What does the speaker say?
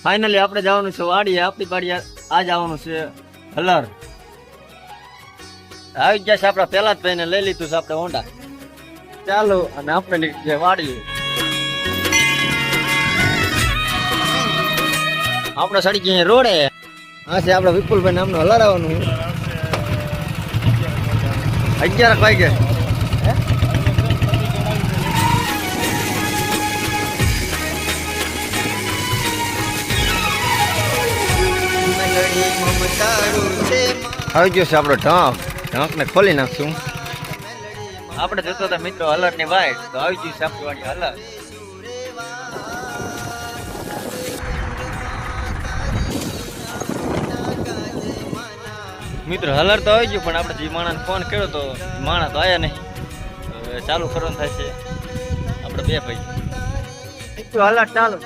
Finally આપણે જવાનું છે વાડીએ. આપણી વાડીએ આજ આવવાનું છે હલર. આવી ગયા છે આપણા પેલા જ ભાઈને લઈ લીધું છે આપણે હોન્ડા. ચાલો અને આપણે નીકળી જાય વાડીએ. આપણે સડી ગયા રોડે. હા છે આપણા વિપુલભાઈ નામનું હલર આવવાનું 11 વાગે. આવી ગયો છે આપણો ઢંક ને ખોલી નાખશું. આપણે જતો હતા મિત્રો હલર ની વાઈટ, તો આવી ગયું છે આપણી વાડી હલર. મિત્રો હલર તો આવી ગયું, પણ આપણે જે માણસ ફોન કર્યો તો માણસ તો આયા નહીં. હવે ચાલુ કરવાનું થાય છે આપણે બે ભાઈ. હલર ચાલુ.